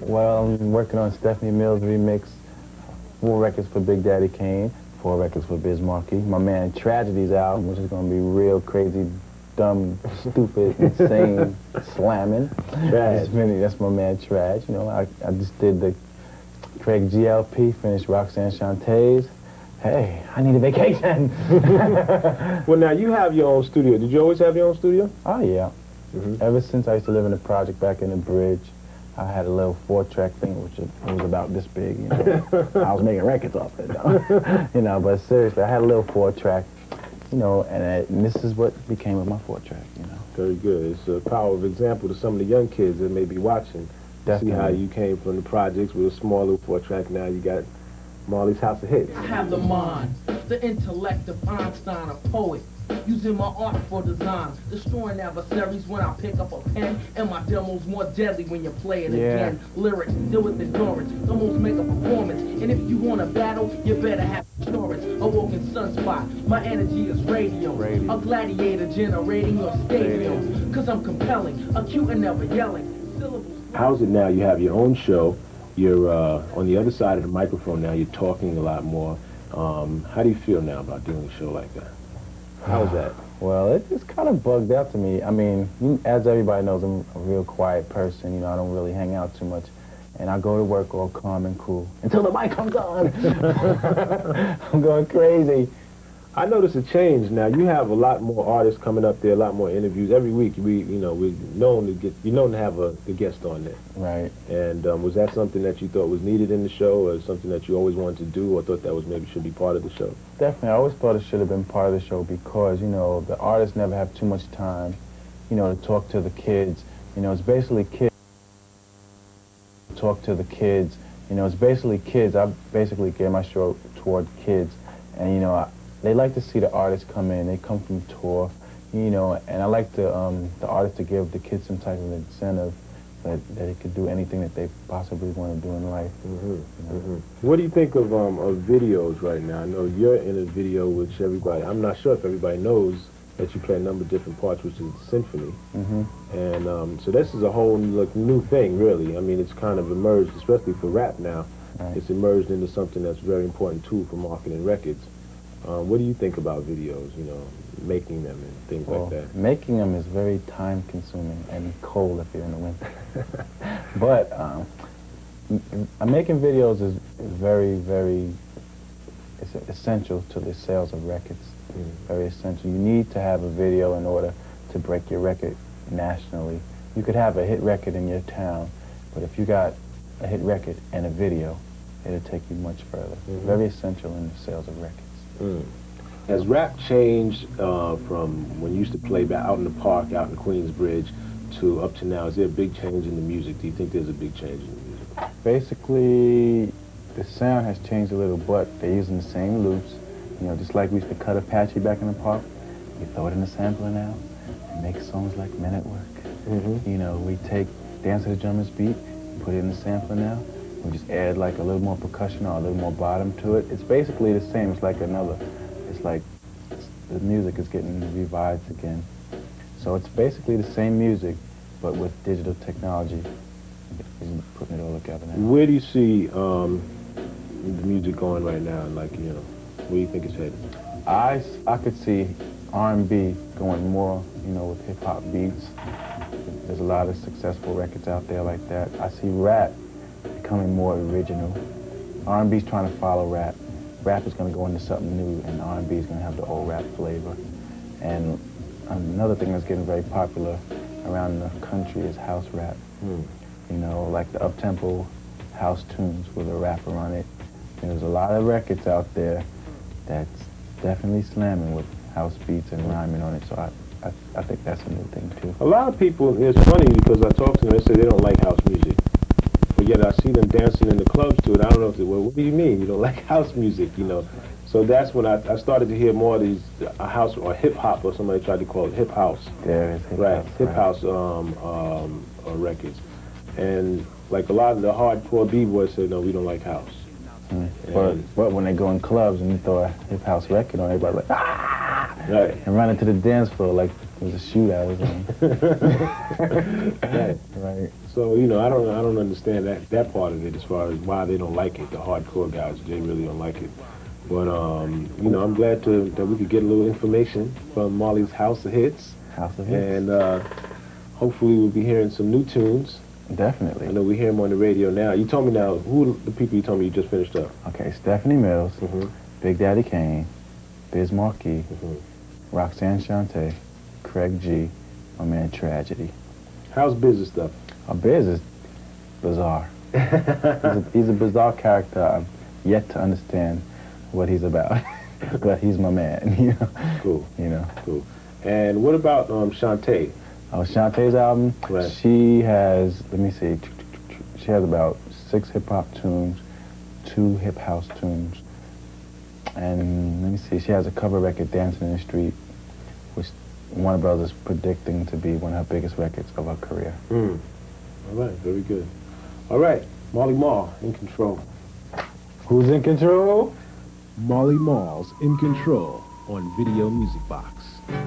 Well, I'm working on Stephanie Mills' remix, 4 records for Big Daddy Kane, 4 records for Biz Markie. My man Tragedy's album, which is going to be real crazy, dumb, stupid, insane, slamming. That's my man Trage. You know, I just did the Craig GLP, finished Roxanne Shantae's. Hey, I need a vacation. Well, now you have your own studio. Did you always have your own studio? Oh, yeah. Ever since I used to live in the project back in the bridge, I had a little 4-track thing, which it was about this big, you know. I was making records off it, though. You know, but seriously, I had a little 4-track, you know, and this is what became of my 4-track, you know. Very good. It's a power of example to some of the young kids that may be watching. Definitely. See how you came from the projects with a small little 4-track. Now you got Marley's House of Hits. I have the mind, the intellect of Einstein, a poet. Using my art for design, destroying adversaries when I pick up a pen, and my demo's more deadly when you play it again. Lyrics deal with endurance, almost make a performance, and if you want a battle, you better have insurance. A walking sunspot, my energy is radium. A gladiator generating your stadium, cause I'm compelling, acute and never yelling. Syllables. How's it now? You have your own show. You're on the other side of the microphone now. You're talking a lot more. How do you feel now about doing a show like that? How's that? Well, it's kind of bugged out to me. I mean, as everybody knows, I'm a real quiet person. You know, I don't really hang out too much. And I go to work all calm and cool until the mic comes on. I'm going crazy. I notice a change now. You have a lot more artists coming up there, a lot more interviews every week. We're known to have the guest on there. Right. And was that something that you thought was needed in the show, or something that you always wanted to do, or thought that was maybe should be part of the show? Definitely. I always thought it should have been part of the show because, you know, the artists never have too much time, you know, to talk to the kids. You know, it's basically kids. Talk to the kids. You know, it's basically kids. I basically gear my show toward kids. And, you know, they like to see the artists come in. They come from tour, you know, and I like the artists to give the kids some type of incentive that they could do anything that they possibly want to do in life. You know? What do you think of videos right now? I know you're in a video which everybody, I'm not sure if everybody knows that you play a number of different parts, which is symphony. And so this is a whole new thing, really. I mean, it's kind of emerged, especially for rap now. Right. It's emerged into something that's a very important tool for marketing records. What do you think about videos, you know, making them and things like that? Making them is very time-consuming and cold if you're in the winter. But making videos is very, very essential to the sales of records. Very essential. You need to have a video in order to break your record nationally. You could have a hit record in your town, but if you got a hit record and a video, it'll take you much further. Very essential in the sales of records. Has rap changed from when you used to play back out in the park, out in Queensbridge, to up to now? Is there a big change in the music? Do you think there's a big change in the music? Basically, the sound has changed a little, but they're using the same loops. You know, just like we used to cut Apache back in the park, we throw it in the sampler now and make songs like Men at Work. You know, we take Dance to the Drummer's Beat and put it in the sampler now. We just add like a little more percussion or a little more bottom to it. It's basically the same. It's like the music is getting revived again. So it's basically the same music, but with digital technology, putting it all together now. Where do you see the music going right now? Like, you know, where do you think it's headed? I could see R&B going more, you know, with hip-hop beats. There's a lot of successful records out there like that. I see rap becoming more original. R&B's trying to follow rap. Rap is going to go into something new, and R&B is going to have the old rap flavor. And another thing that's getting very popular around the country is house rap. You know, like the up-tempo house tunes with a rapper on it. And there's a lot of records out there that's definitely slamming with house beats and rhyming on it. So I think that's a new thing too. A lot of people, it's funny because I talk to them, they say they don't like house music. But yet I see them dancing in the clubs to it. I don't know if they, well, what do you mean? You don't like house music, you know? So that's when I started to hear more of these house or hip hop, or somebody tried to call it hip house. There is hip right, house. Hip house records. And like a lot of the hardcore b-boys say, no, we don't like house. But when they go in clubs and you throw a hip house record on, everybody like, ah! Right. And run into the dance floor like it was a shootout or something. Right. Right. So, you know, I don't understand that part of it as far as why they don't like it. The hardcore guys, they really don't like it. But you know, I'm glad that we could get a little information from Marley's House of Hits. House of Hits. And hopefully we'll be hearing some new tunes. Definitely. I know we hear them on the radio now. You told me now, who are the people you told me you just finished up? Okay, Stephanie Mills, Big Daddy Kane, Biz Marquis, Roxanne Shante, Craig G, my man Tragedy. How's business stuff? Biz is bizarre. he's a bizarre character. I've yet to understand what he's about, but he's my man. You know. Cool. You know. Cool. And what about Shantae? Oh, Shantae's album. Right. She has. Let me see. She has about 6 hip hop tunes, 2 hip house tunes, and let me see. She has a cover record, "Dancing in the Street," which Warner Brothers is predicting to be one of her biggest records of her career. All right. Very good. All right. Marley Marl in control. Who's in control? Marley Marl's In Control on Video Music Box.